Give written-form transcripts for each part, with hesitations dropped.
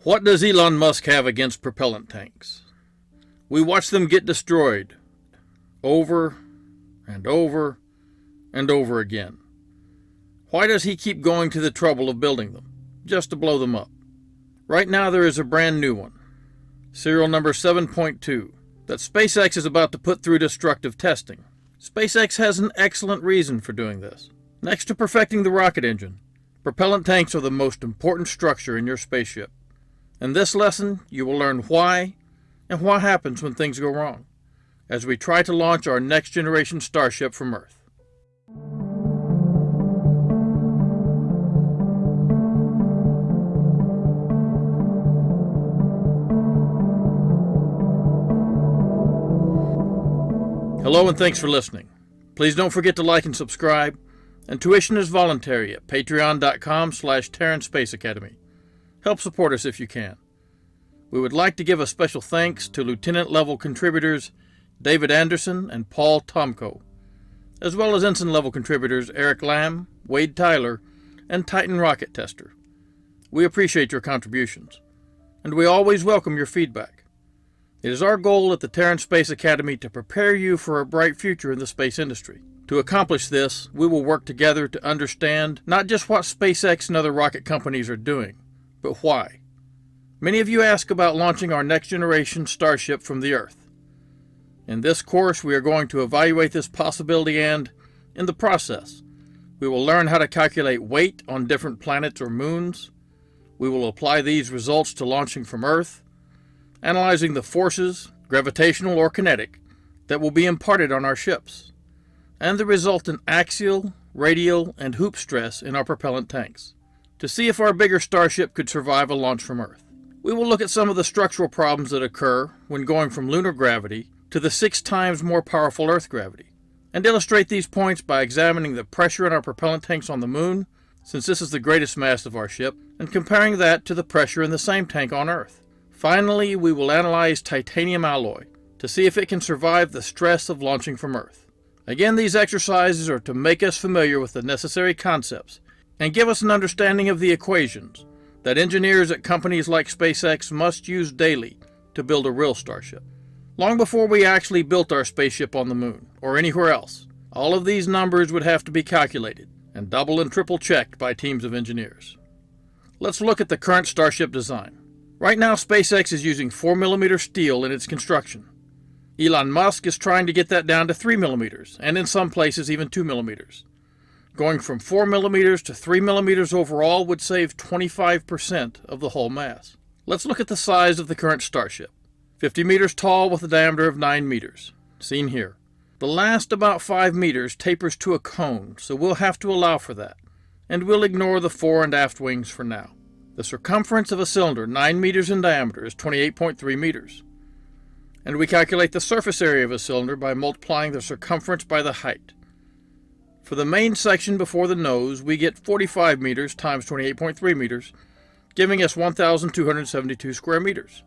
What does Elon Musk have against propellant tanks? We watch them get destroyed over and over and over again. Why does he keep going to the trouble of building them, just to blow them up? Right now there is a brand new one, serial number 7.2, that SpaceX is about to put through destructive testing. SpaceX has an excellent reason for doing this. Next to perfecting the rocket engine, propellant tanks are the most important structure in your spaceship. In this lesson, you will learn why and what happens when things go wrong, as we try to launch our next generation Starship from Earth. Hello and thanks for listening. Please don't forget to like and subscribe, and tuition is voluntary at patreon.com/Terran Space Academy. Help support us if you can. We would like to give a special thanks to Lieutenant-level contributors David Anderson and Paul Tomko, as well as Ensign-level contributors Eric Lamb, Wade Tyler, and Titan Rocket Tester. We appreciate your contributions, and we always welcome your feedback. It is our goal at the Terran Space Academy to prepare you for a bright future in the space industry. To accomplish this, we will work together to understand not just what SpaceX and other rocket companies are doing, but why. Many of you ask about launching our next generation Starship from the Earth. In this course, we are going to evaluate this possibility and, in the process, we will learn how to calculate weight on different planets or moons. We will apply these results to launching from Earth, analyzing the forces, gravitational or kinetic, that will be imparted on our ships, and the resultant axial, radial, and hoop stress in our propellant tanks, to see if our bigger Starship could survive a launch from Earth. We will look at some of the structural problems that occur when going from lunar gravity to the 6 times more powerful Earth gravity, and illustrate these points by examining the pressure in our propellant tanks on the Moon, since this is the greatest mass of our ship, and comparing that to the pressure in the same tank on Earth. Finally, we will analyze titanium alloy to see if it can survive the stress of launching from Earth. Again, these exercises are to make us familiar with the necessary concepts and give us an understanding of the equations that engineers at companies like SpaceX must use daily to build a real Starship. Long before we actually built our spaceship on the Moon, or anywhere else, all of these numbers would have to be calculated and double and triple checked by teams of engineers. Let's look at the current Starship design. Right now, SpaceX is using 4mm steel in its construction. Elon Musk is trying to get that down to 3mm, and in some places even 2mm. Going from 4mm to 3mm overall would save 25% of the whole mass. Let's look at the size of the current Starship. 50 meters tall with a diameter of 9 meters, seen here. The last about 5 meters tapers to a cone, so we'll have to allow for that, and we'll ignore the fore and aft wings for now. The circumference of a cylinder 9 meters in diameter is 28.3 meters. And we calculate the surface area of a cylinder by multiplying the circumference by the height. For the main section before the nose, we get 45 meters times 28.3 meters, giving us 1,272 square meters.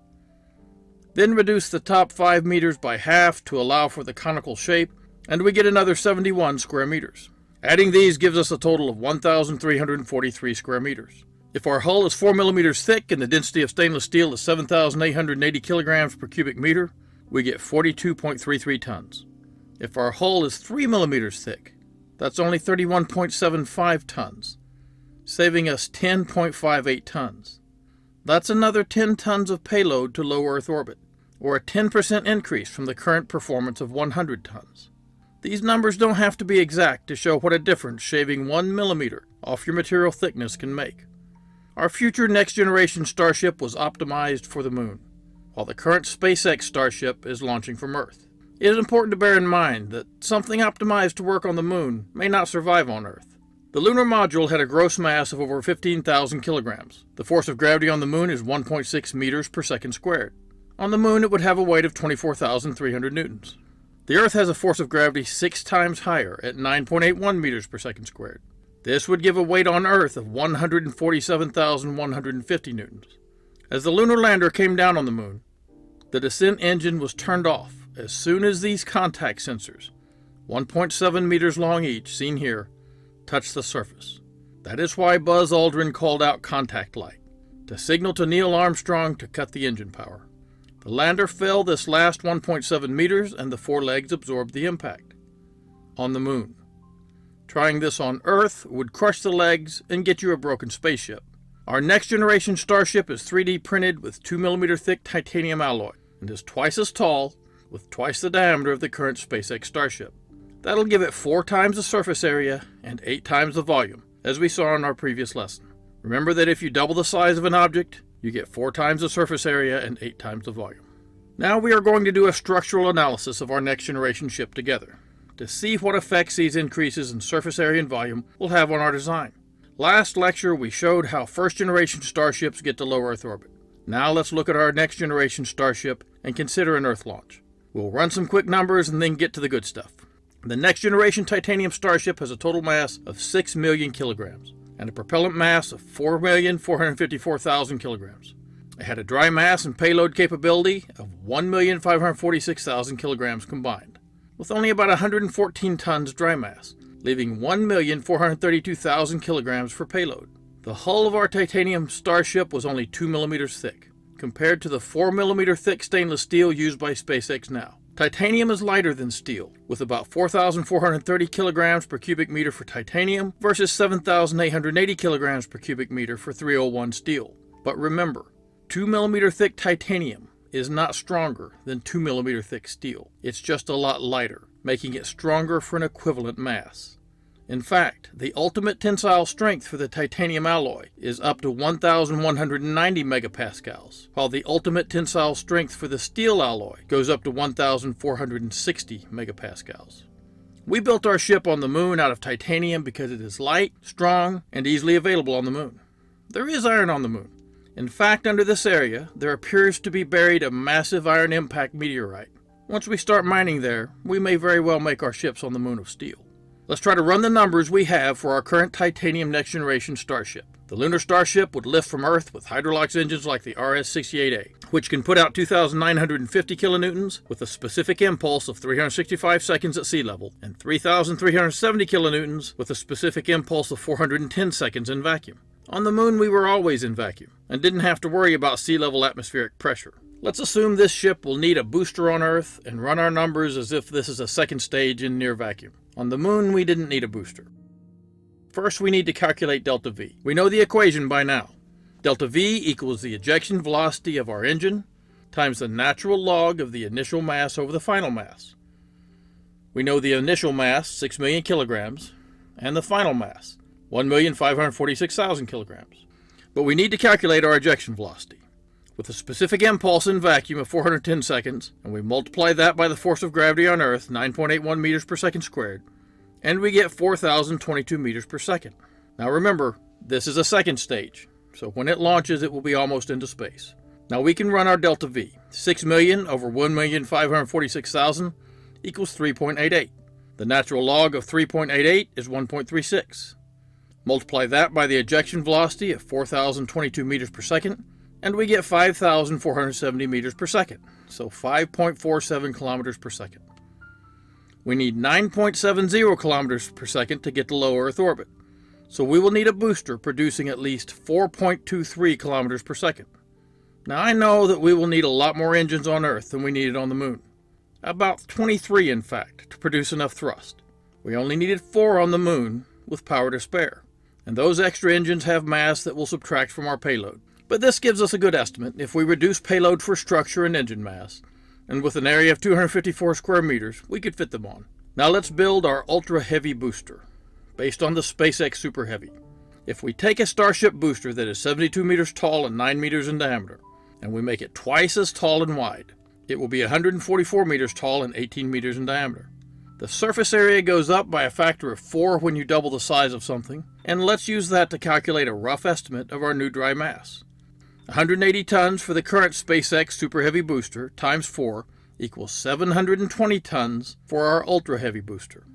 Then reduce the top 5 meters by half to allow for the conical shape, and we get another 71 square meters. Adding these gives us a total of 1,343 square meters. If our hull is 4mm thick and the density of stainless steel is 7,880 kilograms per cubic meter, we get 42.33 tons. If our hull is 3mm thick, that's only 31.75 tons, saving us 10.58 tons. That's another 10 tons of payload to low Earth orbit, or a 10% increase from the current performance of 100 tons. These numbers don't have to be exact to show what a difference shaving 1 millimeter off your material thickness can make. Our future next-generation Starship was optimized for the Moon, while the current SpaceX Starship is launching from Earth. It is important to bear in mind that something optimized to work on the Moon may not survive on Earth. The lunar module had a gross mass of over 15,000 kilograms. The force of gravity on the Moon is 1.6 meters per second squared. On the Moon, it would have a weight of 24,300 newtons. The Earth has a force of gravity 6 times higher at 9.81 meters per second squared. This would give a weight on Earth of 147,150 newtons. As the lunar lander came down on the Moon, the descent engine was turned off as soon as these contact sensors, 1.7 meters long each, seen here, touched the surface. That is why Buzz Aldrin called out contact light. to signal to Neil Armstrong to cut the engine power. The lander fell this last 1.7 meters and the 4 legs absorbed the impact. On the moon. Trying this on Earth would crush the legs and get you a broken spaceship. Our next generation Starship is 3D printed with 2mm thick titanium alloy and is twice as tall with twice the diameter of the current SpaceX Starship. That'll give it 4 times the surface area and 8 times the volume, as we saw in our previous lesson. Remember that if you double the size of an object, you get 4 times the surface area and 8 times the volume. Now we are going to do a structural analysis of our next generation ship together, to see what effects these increases in surface area and volume will have on our design. Last lecture we showed how first generation Starships get to low Earth orbit. Now let's look at our next generation Starship and consider an Earth launch. We'll run some quick numbers and then get to the good stuff. The next generation titanium Starship has a total mass of 6 million kilograms and a propellant mass of 4,454,000 kilograms. It had a dry mass and payload capability of 1,546,000 kilograms combined, with only about 114 tons dry mass, leaving 1,432,000 kilograms for payload. The hull of our titanium Starship was only 2 millimeters thick, compared to the 4 millimeter thick stainless steel used by SpaceX now. Titanium is lighter than steel, with about 4,430 kilograms per cubic meter for titanium versus 7,880 kilograms per cubic meter for 301 steel. But remember, 2 millimeter thick titanium is not stronger than 2 millimeter thick steel. It's just a lot lighter, making it stronger for an equivalent mass. In fact, the ultimate tensile strength for the titanium alloy is up to 1,190 megapascals, while the ultimate tensile strength for the steel alloy goes up to 1,460 megapascals. We built our ship on the moon out of titanium because it is light, strong, and easily available on the moon. There is iron on the moon. In fact, under this area, there appears to be buried a massive iron impact meteorite. Once we start mining there, we may very well make our ships on the moon of steel. Let's try to run the numbers we have for our current titanium next generation Starship. The lunar Starship would lift from Earth with Hydrolox engines like the RS-68A, which can put out 2,950 kilonewtons with a specific impulse of 365 seconds at sea level, and 3,370 kilonewtons with a specific impulse of 410 seconds in vacuum. On the moon we were always in vacuum, and didn't have to worry about sea level atmospheric pressure. Let's assume this ship will need a booster on Earth and run our numbers as if this is a second stage in near vacuum. On the moon, we didn't need a booster. First, we need to calculate delta V. We know the equation by now. Delta V equals the ejection velocity of our engine times the natural log of the initial mass over the final mass. We know the initial mass, 6 million kilograms, and the final mass, 1,546,000 kilograms. But we need to calculate our ejection velocity. With a specific impulse in vacuum of 410 seconds, and we multiply that by the force of gravity on Earth, 9.81 meters per second squared, and we get 4,022 meters per second. Now remember, this is a second stage, so when it launches it will be almost into space. Now we can run our delta V. 6 million over 1,546,000 equals 3.88. The natural log of 3.88 is 1.36. Multiply that by the ejection velocity of 4,022 meters per second, and we get 5,470 meters per second, so 5.47 kilometers per second. We need 9.70 kilometers per second to get to low Earth orbit, so we will need a booster producing at least 4.23 kilometers per second. Now I know that we will need a lot more engines on Earth than we needed on the moon. About 23 in fact, to produce enough thrust. We only needed 4 on the moon with power to spare, and those extra engines have mass that will subtract from our payload. But this gives us a good estimate if we reduce payload for structure and engine mass, and with an area of 254 square meters, we could fit them on. Now let's build our ultra-heavy booster, based on the SpaceX Super Heavy. If we take a Starship booster that is 72 meters tall and 9 meters in diameter, and we make it twice as tall and wide, it will be 144 meters tall and 18 meters in diameter. The surface area goes up by a factor of 4 when you double the size of something, and let's use that to calculate a rough estimate of our new dry mass. 180 tons for the current SpaceX Super Heavy booster times 4 equals 720 tons for our Ultra Heavy booster.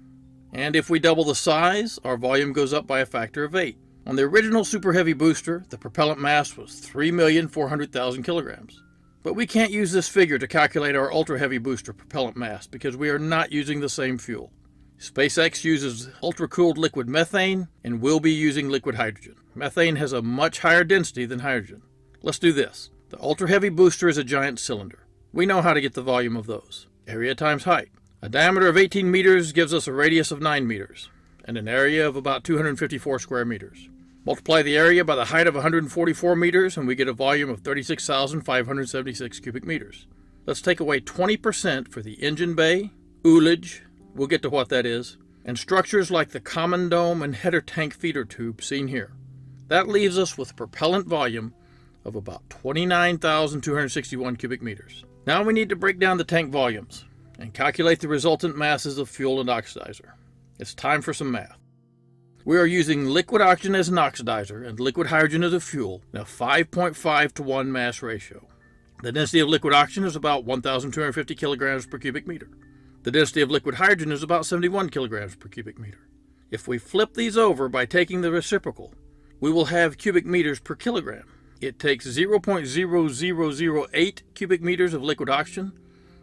And if we double the size, our volume goes up by a factor of 8. On the original Super Heavy booster, the propellant mass was 3,400,000 kilograms. But we can't use this figure to calculate our Ultra Heavy booster propellant mass because we are not using the same fuel. SpaceX uses ultra-cooled liquid methane and will be using liquid hydrogen. Methane has a much higher density than hydrogen. Let's do this. The ultra-heavy booster is a giant cylinder. We know how to get the volume of those. Area times height. A diameter of 18 meters gives us a radius of 9 meters, and an area of about 254 square meters. Multiply the area by the height of 144 meters, and we get a volume of 36,576 cubic meters. Let's take away 20% for the engine bay, ullage, we'll get to what that is, and structures like the common dome and header tank feeder tube seen here. That leaves us with a propellant volume of about 29,261 cubic meters. Now we need to break down the tank volumes and calculate the resultant masses of fuel and oxidizer. It's time for some math. We are using liquid oxygen as an oxidizer and liquid hydrogen as a fuel in a 5.5 to 1 mass ratio. The density of liquid oxygen is about 1,250 kilograms per cubic meter. The density of liquid hydrogen is about 71 kilograms per cubic meter. If we flip these over by taking the reciprocal, we will have cubic meters per kilogram. It takes 0.0008 cubic meters of liquid oxygen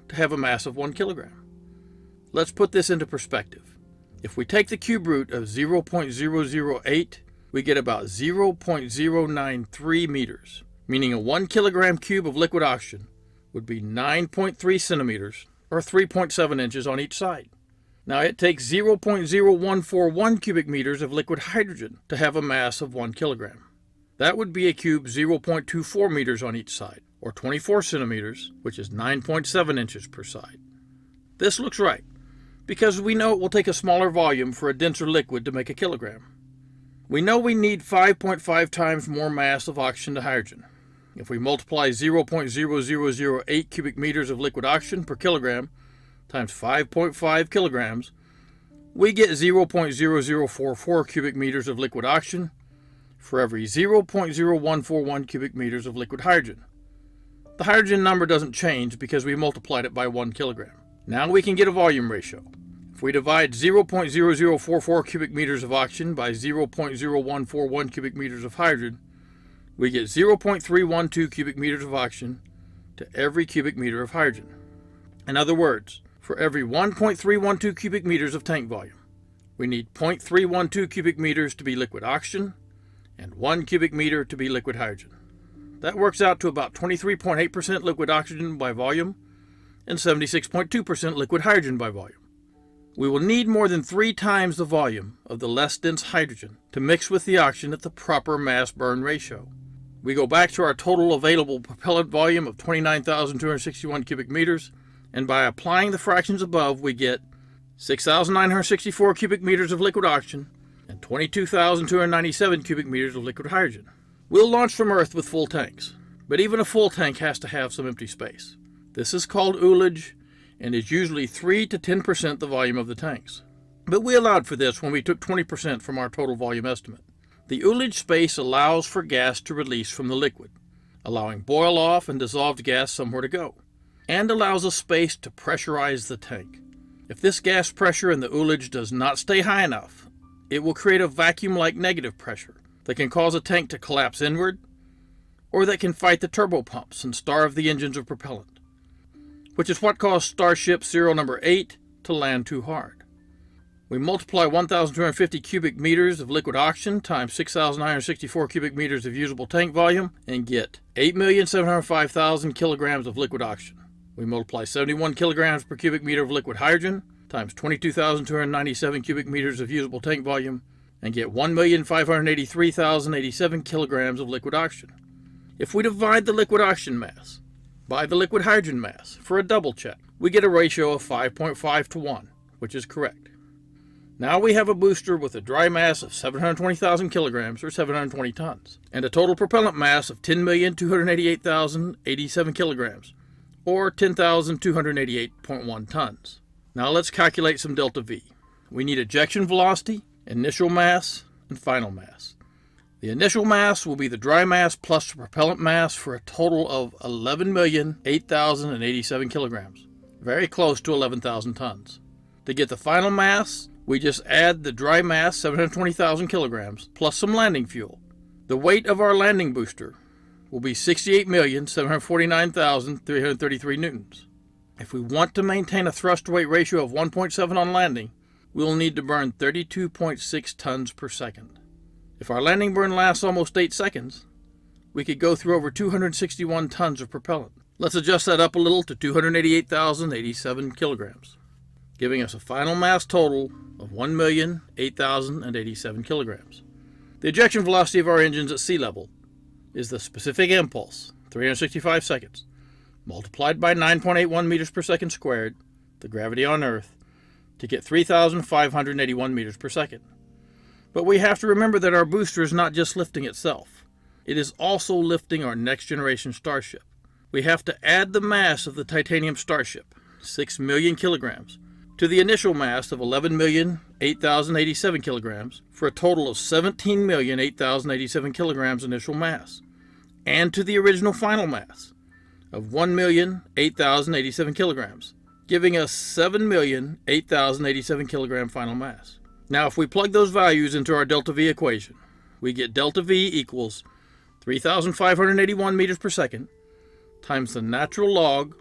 to have a mass of 1 kilogram. Let's put this into perspective. If we take the cube root of 0.008, we get about 0.093 meters, meaning a 1 kilogram cube of liquid oxygen would be 9.3 centimeters, or 3.7 inches on each side. Now it takes 0.0141 cubic meters of liquid hydrogen to have a mass of 1 kilogram. That would be a cube 0.24 meters on each side, or 24 centimeters, which is 9.7 inches per side. This looks right, because we know it will take a smaller volume for a denser liquid to make a kilogram. We know we need 5.5 times more mass of oxygen to hydrogen. If we multiply 0.0008 cubic meters of liquid oxygen per kilogram times 5.5 kilograms, we get 0.0044 cubic meters of liquid oxygen for every 0.0141 cubic meters of liquid hydrogen. The hydrogen number doesn't change because we multiplied it by 1 kilogram. Now we can get a volume ratio. If we divide 0.0044 cubic meters of oxygen by 0.0141 cubic meters of hydrogen, we get 0.312 cubic meters of oxygen to every cubic meter of hydrogen. In other words, for every 1.312 cubic meters of tank volume, we need 0.312 cubic meters to be liquid oxygen and 1 cubic meter to be liquid hydrogen. That works out to about 23.8% liquid oxygen by volume and 76.2% liquid hydrogen by volume. We will need more than 3 times the volume of the less dense hydrogen to mix with the oxygen at the proper mass-burn ratio. We go back to our total available propellant volume of 29,261 cubic meters, and by applying the fractions above, we get 6,964 cubic meters of liquid oxygen and 22,297 cubic meters of liquid hydrogen. We'll launch from Earth with full tanks, but even a full tank has to have some empty space. This is called ullage and is usually 3 to 10% the volume of the tanks. But we allowed for this when we took 20% from our total volume estimate. The ullage space allows for gas to release from the liquid, allowing boil-off and dissolved gas somewhere to go, and allows a space to pressurize the tank. If this gas pressure in the ullage does not stay high enough, it will create a vacuum-like negative pressure that can cause a tank to collapse inward, or that can fight the turbopumps and starve the engines of propellant, which is what caused Starship serial number 8 to land too hard. We multiply 1,250 cubic meters of liquid oxygen times 6,964 cubic meters of usable tank volume and get 8,705,000 kilograms of liquid oxygen. We multiply 71 kilograms per cubic meter of liquid hydrogen times 22,297 cubic meters of usable tank volume and get 1,583,087 kilograms of liquid oxygen. If we divide the liquid oxygen mass by the liquid hydrogen mass for a double check, we get a ratio of 5.5 to 1, which is correct. Now we have a booster with a dry mass of 720,000 kilograms, or 720 tons, and a total propellant mass of 10,288,087 kilograms, or 10,288.1 tons. Now let's calculate some delta V. We need ejection velocity, initial mass, and final mass. The initial mass will be the dry mass plus the propellant mass for a total of 11,008,087 kilograms, very close to 11,000 tons. To get the final mass, we just add the dry mass, 720,000 kilograms, plus some landing fuel. The weight of our landing booster will be 68,749,333 newtons. If we want to maintain a thrust-to-weight ratio of 1.7 on landing, we will need to burn 32.6 tons per second. If our landing burn lasts almost 8 seconds, we could go through over 261 tons of propellant. Let's adjust that up a little to 288,087 kilograms, giving us a final mass total of 1,008,087 kilograms. The ejection velocity of our engines at sea level is the specific impulse, 365 seconds, multiplied by 9.81 meters per second squared, the gravity on Earth, to get 3,581 meters per second. But we have to remember that our booster is not just lifting itself. It is also lifting our next generation Starship. We have to add the mass of the titanium Starship, 6 million kilograms, to the initial mass of 11,008,087 kilograms for a total of 17,008,087 kilograms initial mass, and to the original final mass of 1,008,087 kilograms, giving us 7,008,087 kilogram final mass. Now if we plug those values into our delta V equation, we get delta V equals 3,581 meters per second times the natural log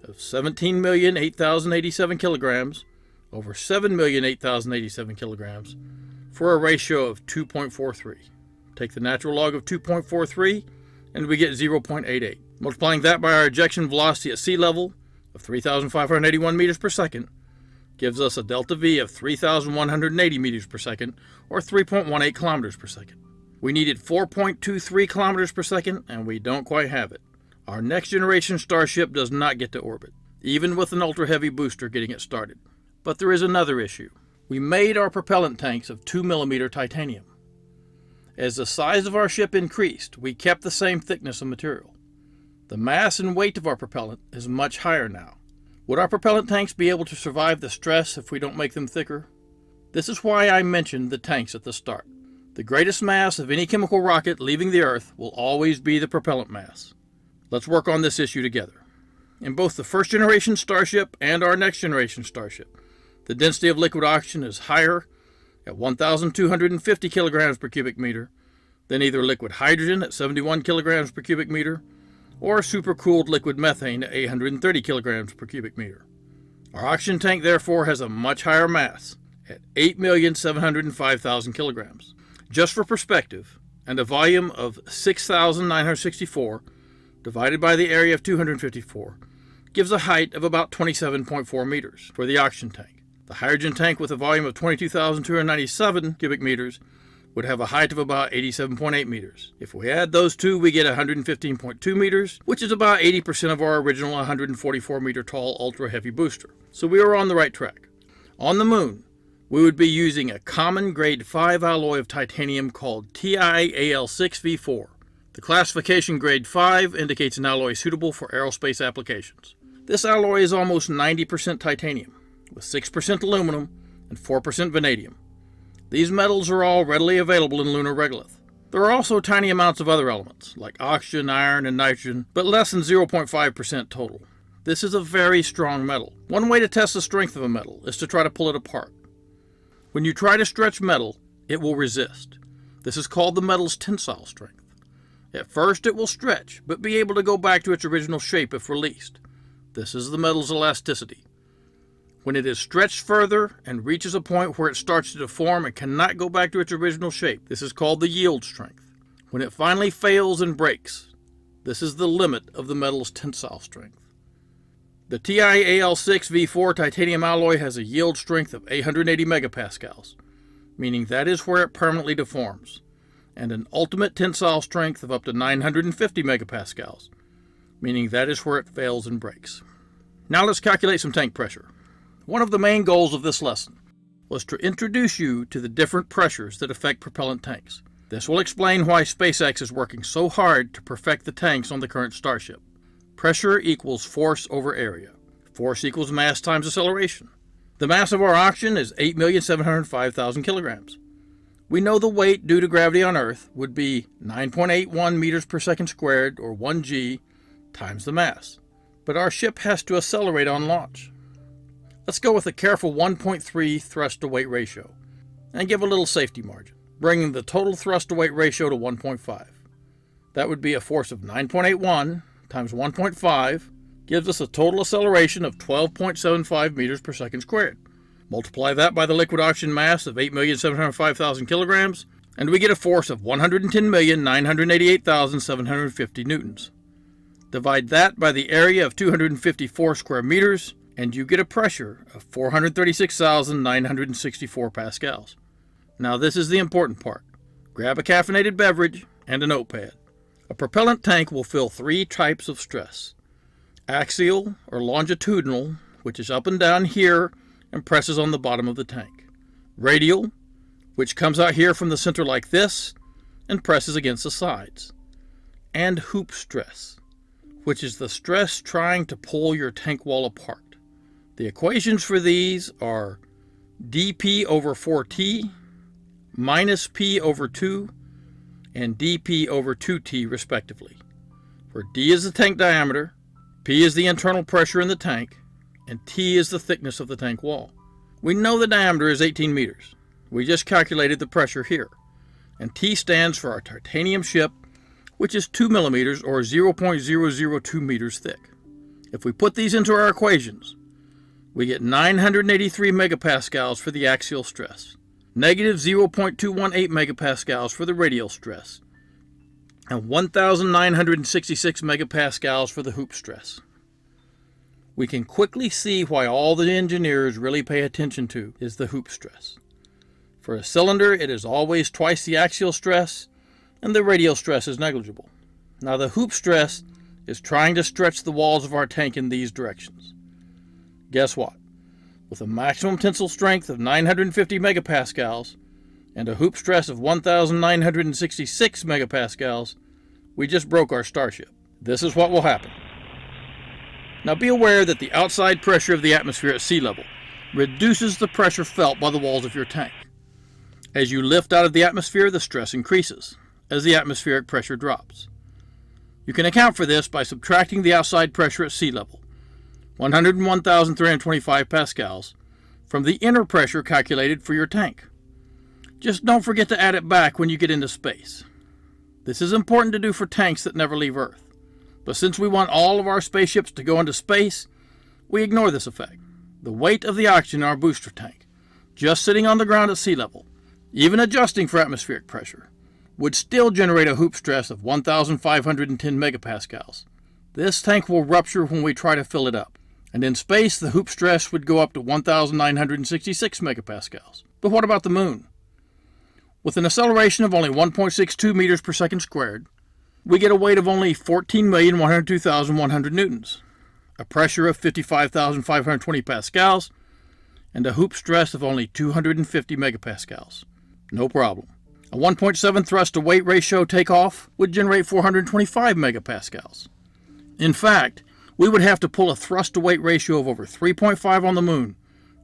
of 17,008,087 kilograms over 7,008,087 kilograms for a ratio of 2.43. Take the natural log of 2.43 and we get 0.88. Multiplying that by our ejection velocity at sea level of 3,581 meters per second gives us a delta V of 3,180 meters per second, or 3.18 kilometers per second. We needed 4.23 kilometers per second, and we don't quite have it. Our next generation Starship does not get to orbit, even with an ultra-heavy booster getting it started. But there is another issue. We made our propellant tanks of 2mm titanium. As the size of our ship increased, we kept the same thickness of material. The mass and weight of our propellant is much higher now. Would our propellant tanks be able to survive the stress if we don't make them thicker? This is why I mentioned the tanks at the start. The greatest mass of any chemical rocket leaving the Earth will always be the propellant mass. Let's work on this issue together. In both the first generation Starship and our next generation Starship, the density of liquid oxygen is higher at 1,250 kilograms per cubic meter than either liquid hydrogen at 71 kilograms per cubic meter or supercooled liquid methane at 830 kilograms per cubic meter. Our oxygen tank therefore has a much higher mass at 8,705,000 kilograms. Just for perspective, and a volume of 6,964 divided by the area of 254 gives a height of about 27.4 meters for the oxygen tank. The hydrogen tank with a volume of 22,297 cubic meters would have a height of about 87.8 meters. If we add those two, we get 115.2 meters, which is about 80% of our original 144 meter tall ultra heavy booster. So we are on the right track. On the moon, we would be using a common grade 5 alloy of titanium called TiAl6V4. The classification grade 5 indicates an alloy suitable for aerospace applications. This alloy is almost 90% titanium, with 6% aluminum and 4% vanadium. These metals are all readily available in lunar regolith. There are also tiny amounts of other elements, like oxygen, iron, and nitrogen, but less than 0.5% total. This is a very strong metal. One way to test the strength of a metal is to try to pull it apart. When you try to stretch metal, it will resist. This is called the metal's tensile strength. At first it will stretch, but be able to go back to its original shape if released. This is the metal's elasticity. When it is stretched further and reaches a point where it starts to deform and cannot go back to its original shape, this is called the yield strength. When it finally fails and breaks, this is the limit of the metal's tensile strength. The TiAl6V4 titanium alloy has a yield strength of 880 megapascals, meaning that is where it permanently deforms, and an ultimate tensile strength of up to 950 megapascals, meaning that is where it fails and breaks. Now let's calculate some tank pressure. One of the main goals of this lesson was to introduce you to the different pressures that affect propellant tanks. This will explain why SpaceX is working so hard to perfect the tanks on the current Starship. Pressure equals force over area. Force equals mass times acceleration. The mass of our oxygen is 8,705,000 kilograms. We know the weight due to gravity on Earth would be 9.81 meters per second squared, or 1 g, times the mass. But our ship has to accelerate on launch. Let's go with a careful 1.3 thrust-to-weight ratio and give a little safety margin, bringing the total thrust-to-weight ratio to 1.5. That would be a force of 9.81 times 1.5 gives us a total acceleration of 12.75 meters per second squared. Multiply that by the liquid oxygen mass of 8,705,000 kilograms, and we get a force of 110,988,750 newtons. Divide that by the area of 254 square meters, and you get a pressure of 436,964 pascals. Now this is the important part. Grab a caffeinated beverage and a notepad. A propellant tank will feel three types of stress. Axial or longitudinal, which is up and down here and presses on the bottom of the tank. Radial, which comes out here from the center like this and presses against the sides. And hoop stress, which is the stress trying to pull your tank wall apart. The equations for these are dP over 4T minus P over 2 and dP over 2T respectively, where D is the tank diameter, P is the internal pressure in the tank, and T is the thickness of the tank wall. We know the diameter is 18 meters. We just calculated the pressure here. And T stands for our titanium ship, which is 2 millimeters or 0.002 meters thick. If we put these into our equations, we get 983 megapascals for the axial stress, negative 0.218 megapascals for the radial stress, and 1,966 megapascals for the hoop stress. We can quickly see why all the engineers really pay attention to is the hoop stress. For a cylinder, it is always twice the axial stress, and the radial stress is negligible. Now the hoop stress is trying to stretch the walls of our tank in these directions. Guess what? With a maximum tensile strength of 950 megapascals and a hoop stress of 1,966 megapascals, we just broke our Starship. This is what will happen. Now be aware that the outside pressure of the atmosphere at sea level reduces the pressure felt by the walls of your tank. As you lift out of the atmosphere, the stress increases as the atmospheric pressure drops. You can account for this by subtracting the outside pressure at sea level, 101,325 pascals, from the inner pressure calculated for your tank. Just don't forget to add it back when you get into space. This is important to do for tanks that never leave Earth. But since we want all of our spaceships to go into space, we ignore this effect. The weight of the oxygen in our booster tank, just sitting on the ground at sea level, even adjusting for atmospheric pressure, would still generate a hoop stress of 1,510 megapascals. This tank will rupture when we try to fill it up, and in space the hoop stress would go up to 1,966 megapascals. But what about the moon? With an acceleration of only 1.62 meters per second squared, we get a weight of only 14,102,100 newtons, a pressure of 55,520 pascals, and a hoop stress of only 250 megapascals. No problem. A 1.7 thrust to weight ratio takeoff would generate 425 megapascals. In fact, we would have to pull a thrust to weight ratio of over 3.5 on the moon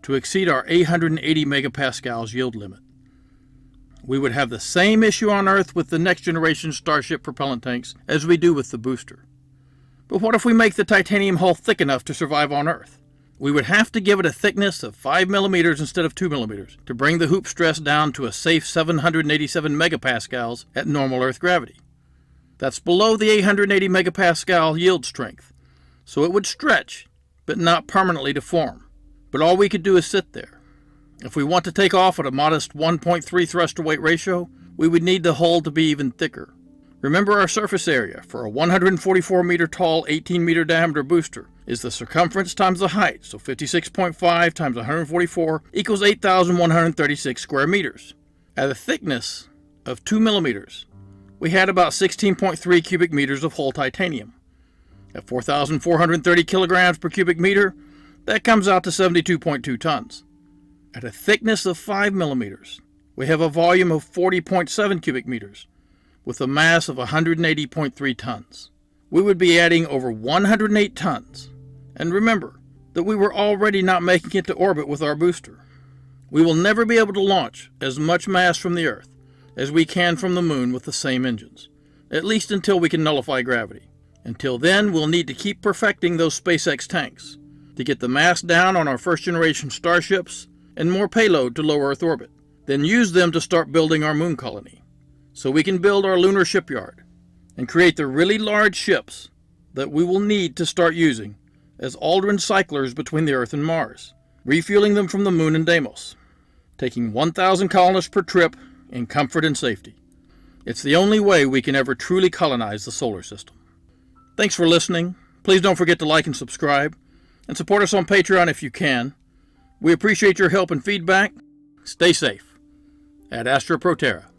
to exceed our 880 megapascals yield limit. We would have the same issue on Earth with the next generation Starship propellant tanks as we do with the booster. But what if we make the titanium hull thick enough to survive on Earth? We would have to give it a thickness of 5 millimeters instead of 2 millimeters to bring the hoop stress down to a safe 787 megapascals at normal Earth gravity. That's below the 880 megapascal yield strength, so it would stretch, but not permanently deform. But all we could do is sit there. If we want to take off at a modest 1.3 thrust to weight ratio, we would need the hull to be even thicker. Remember, our surface area for a 144 meter tall, 18 meter diameter booster is the circumference times the height, so 56.5 times 144 equals 8,136 square meters. At a thickness of 2 millimeters, we had about 16.3 cubic meters of whole titanium. At 4,430 kilograms per cubic meter, that comes out to 72.2 tons. At a thickness of 5 millimeters, we have a volume of 40.7 cubic meters, with a mass of 180.3 tons. We would be adding over 108 tons. And remember that we were already not making it to orbit with our booster. We will never be able to launch as much mass from the Earth as we can from the moon with the same engines, at least until we can nullify gravity. Until then, we'll need to keep perfecting those SpaceX tanks to get the mass down on our first generation Starships and more payload to low Earth orbit, then use them to start building our moon colony, so we can build our lunar shipyard and create the really large ships that we will need to start using as Aldrin cyclers between the Earth and Mars, refueling them from the moon and Deimos, taking 1,000 colonists per trip in comfort and safety. It's the only way we can ever truly colonize the solar system. Thanks for listening. Please don't forget to like and subscribe, and support us on Patreon if you can. We appreciate your help and feedback. Stay safe. Ad Astra Pro Terra.